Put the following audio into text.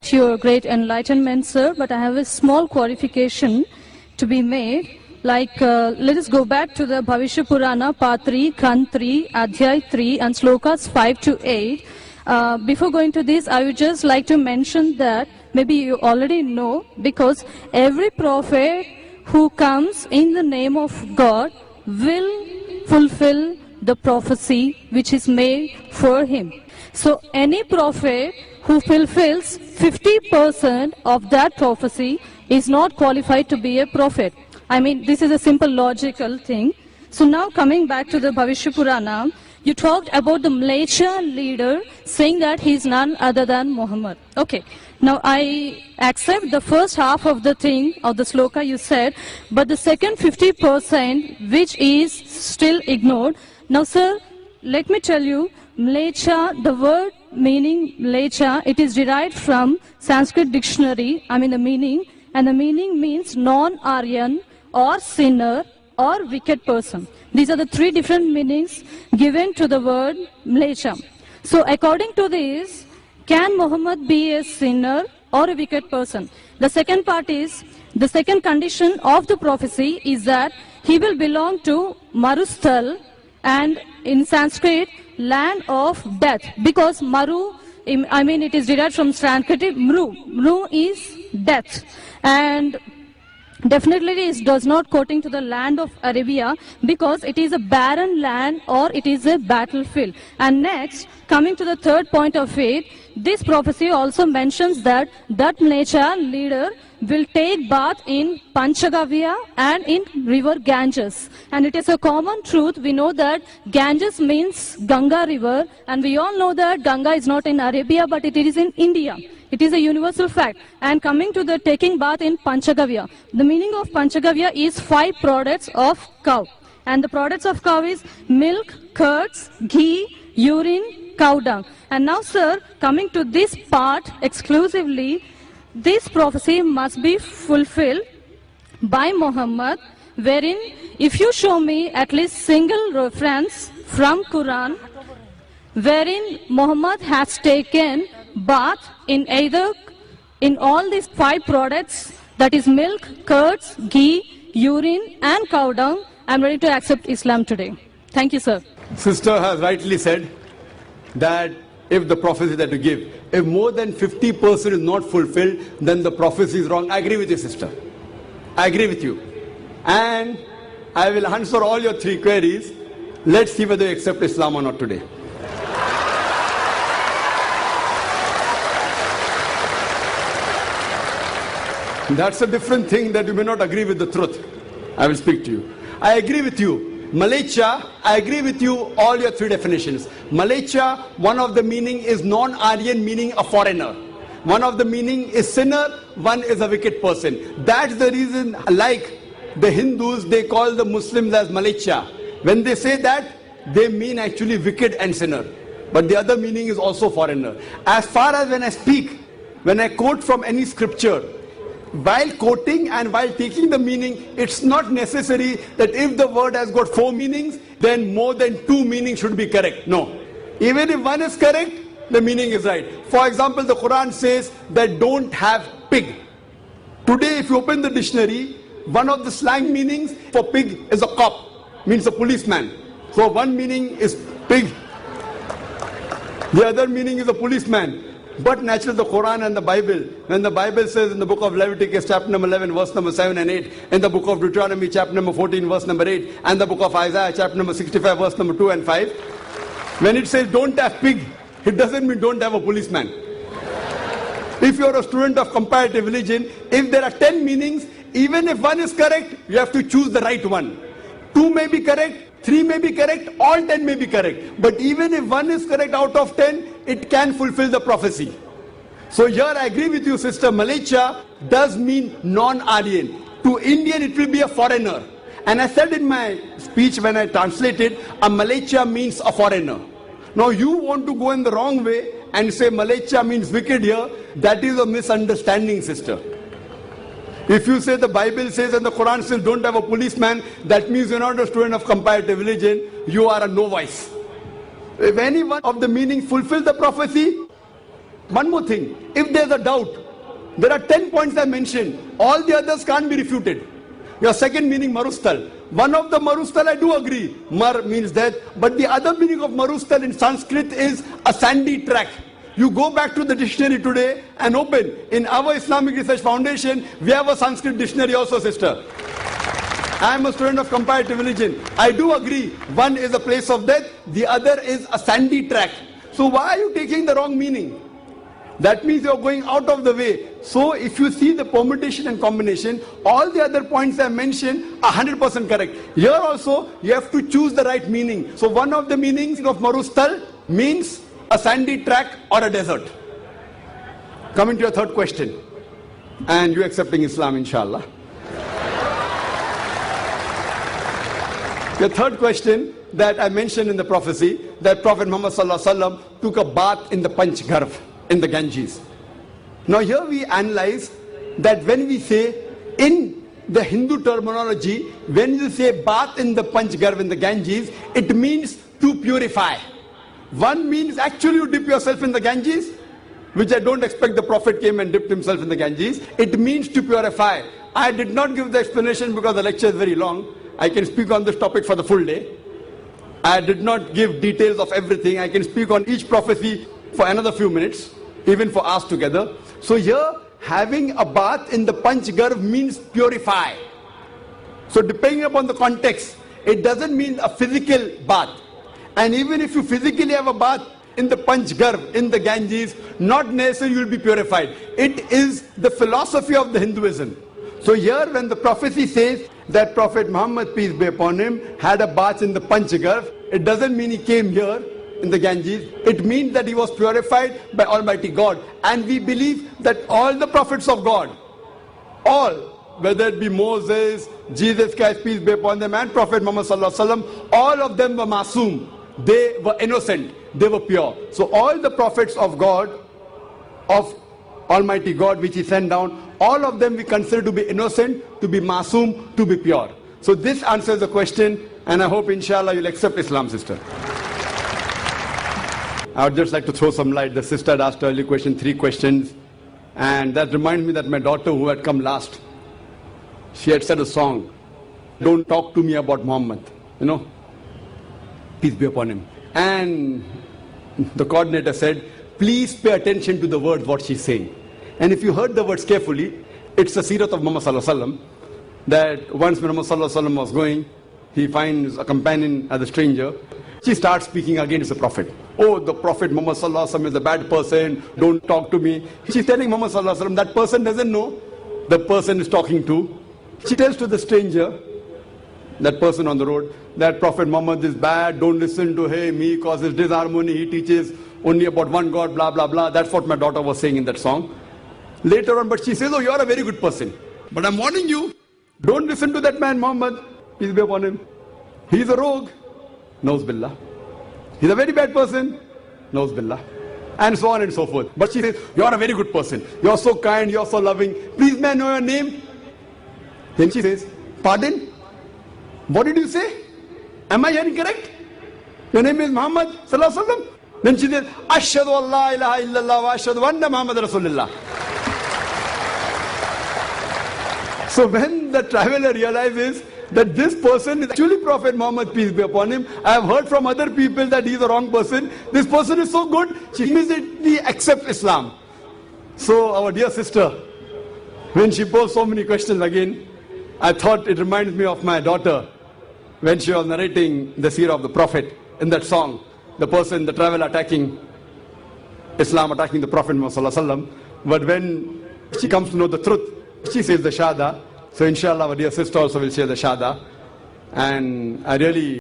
appreciate your great enlightenment, sir, but I have a small clarification to be made. Like, let us go back to the Bhavishya Purana, Part 3, Khand 3, Adhyay 3, and Slokas 5 to 8. Before going to this, I would just like to mention that maybe you already know, because every prophet who comes in the name of God will fulfill the prophecy which is made for him. So any prophet who fulfills 50% of that prophecy is not qualified to be a prophet. I mean, this is a simple logical thing. So now coming back to the Bhavishya Purana, you talked about the Malaysia leader saying that he is none other than Muhammad. Okay, now I accept the first half of the thing, of the sloka you said, but the second 50% which is still ignored. Now sir, let me tell you, Malaysia, the word meaning Malaysia, it is derived from Sanskrit dictionary, I mean the meaning, and the meaning means non-Aryan or sinner or wicked person. These are the three different meanings given to the word Malaysia. So according to this, can Muhammad be a sinner or a wicked person? The second part is, the second condition of the prophecy is that he will belong to Marusthal, and in Sanskrit, land of death, because Maru, I mean it is derived from Sanskrit, Mru. Mru is death. And definitely it does not quoting to the land of Arabia, because it is a barren land or it is a battlefield. And next, coming to the third point of it, this prophecy also mentions that Malaysia leader will take bath in Panchagavya and in river Ganges. And it is a common truth, we know that Ganges means Ganga river, and we all know that Ganga is not in Arabia but it is in India. It is a universal fact. And coming to the taking bath in Panchagavya, the meaning of Panchagavya is 5 products of cow. And the products of cow is milk, curds, ghee, urine, cow dung. And now sir, coming to this part exclusively, this prophecy must be fulfilled by Muhammad, wherein if you show me at least single reference from Quran, wherein Muhammad has taken bath in either, in all these 5 products, that is milk, curds, ghee, urine and cow dung, I am ready to accept Islam today. Thank you, sir. Sister has rightly said that if the prophecy that you give, if more than 50% is not fulfilled, then the prophecy is wrong. I agree with you, sister. I agree with you. And I will answer all your 3 queries. Let's see whether you accept Islam or not today. That's a different thing, that you may not agree with the truth. I will speak to you. I agree with you. Malaysia, I agree with you, all your 3 definitions. Malaysia, one of the meaning is non-Aryan, meaning a foreigner. One of the meaning is sinner, one is a wicked person. That's the reason, like the Hindus, they call the Muslims as Malaysia. When they say that, they mean actually wicked and sinner. But the other meaning is also foreigner. As far as when I speak, when I quote from any scripture, while quoting and while taking the meaning, it's not necessary that if the word has got 4 meanings, then more than 2 meanings should be correct. No. Even if one is correct, the meaning is right. For example, the Quran says that don't have pig. Today, if you open the dictionary, one of the slang meanings for pig is a cop, means a policeman. So one meaning is pig, the other meaning is a policeman. But naturally the Quran and the Bible, when the Bible says in the book of Leviticus chapter number 11 verse number 7 and 8, in the book of Deuteronomy chapter number 14 verse number 8, and the book of Isaiah chapter number 65 verse number 2 and 5, when it says don't have pig, it doesn't mean don't have a policeman. If you are a student of comparative religion, if there are 10 meanings, even if one is correct, you have to choose the right one. 2 may be correct, 3 may be correct, all 10 may be correct. But even if one is correct out of 10, it can fulfill the prophecy. So here I agree with you, sister. Malaysia does mean non-Aryan. To Indian it will be a foreigner. And I said in my speech when I translated, a Malaysia means a foreigner. Now you want to go in the wrong way and say Malaysia means wicked here. That is a misunderstanding, sister. If you say the Bible says and the Quran says don't have a policeman, that means you're not a student of comparative religion, you are a novice. If any one of the meanings fulfill the prophecy, One more thing, if there's a doubt, there are 10 points I mentioned. All the others can't be refuted. Your second meaning, marustal. One of the marustal I do agree. Mar means death. But the other meaning of marustal in Sanskrit is a sandy track. You go back to the dictionary today and open. In our Islamic Research Foundation, we have a Sanskrit dictionary also, sister. I am a student of comparative religion. I do agree. One is a place of death. The other is a sandy track. So why are you taking the wrong meaning? That means you are going out of the way. So if you see the permutation and combination, all the other points I mentioned are 100% correct. Here also, you have to choose the right meaning. So one of the meanings of marustal means a sandy track or a desert. Coming to your third question. And you accepting Islam, inshallah. The third question that I mentioned in the prophecy, that Prophet Muhammad Sallallahu Alaihi Wasallam took a bath in the Panch Garv, in the Ganges. Now here we analyze that when we say, in the Hindu terminology, when you say bath in the Panch Garv, in the Ganges, it means to purify. One means actually you dip yourself in the Ganges, which I don't expect the Prophet came and dipped himself in the Ganges. It means to purify. I did not give the explanation because the lecture is very long. I can speak on this topic for the full day. I did not give details of everything. I can speak on each prophecy for another few minutes, even for us together. So here, having a bath in the Panch Garv means purify. So depending upon the context, it doesn't mean a physical bath. And even if you physically have a bath in the Panch Garv, in the Ganges, not necessarily you will be purified. It is the philosophy of the Hinduism. So here when the prophecy says that Prophet Muhammad, peace be upon him, had a bath in the Panch Garv, it doesn't mean he came here in the Ganges. It means that he was purified by Almighty God. And we believe that all the prophets of God, all, whether it be Moses, Jesus Christ, peace be upon them, and Prophet Muhammad Sallallahu Alaihi Wasallam, all of them were masoom. They were innocent. They were pure. So all the prophets of God, of Almighty God, which he sent down, all of them we consider to be innocent, to be masoom, to be pure. So this answers the question, and I hope inshallah you'll accept Islam, sister. I would just like to throw some light. The sister had asked earlier question, 3 questions, and that reminds me that my daughter who had come last, she had said a song, "Don't talk to me about Muhammad," you know, peace be upon him. And the coordinator said, please pay attention to the words, what she's saying. And if you heard the words carefully, it's the Sirat of Muhammad Sallallahu Alaihi Wasallam, that once Muhammad Sallallahu Alaihi Wasallam was going, he finds a companion as a stranger. She starts speaking against the Prophet. Oh, the Prophet Muhammad Sallallahu Alaihi Wasallam is a bad person, don't talk to me. She's telling Muhammad Sallallahu Alaihi Wasallam, that person doesn't know the person is talking to. She tells to the stranger, that person on the road, that Prophet Muhammad is bad, don't listen to him, he causes disharmony, he teaches only about one God, blah, blah, blah. That's what my daughter was saying in that song. Later on, but she says, oh, you're a very good person. But I'm warning you, don't listen to that man Muhammad, peace be upon him. He's a rogue, Nauz Billah. He's a very bad person, Nauz Billah. And so on and so forth. But she says, you're a very good person. You're so kind, you're so loving. Please may I know your name? Then she says, pardon? What did you say? Am I hearing correct? Your name is Muhammad Sallallahu Alaihi Wasallam? Then she says, Ashhadu an la ilaha illallah wa ashhadu anna Muhammad Rasulullah. So when the traveler realizes that this person is actually Prophet Muhammad, peace be upon him, I have heard from other people that he is the wrong person, this person is so good, she immediately accepts Islam. So our dear sister, when she posed so many questions again, I thought it reminds me of my daughter when she was narrating the seerah of the Prophet in that song. The person, the traveler attacking Islam, attacking the Prophet Muhammad Sallallahu Alaihi Wasallam. But when she comes to know the truth, she says the Shahada. So inshallah our dear sister also will share the Shahada. And I really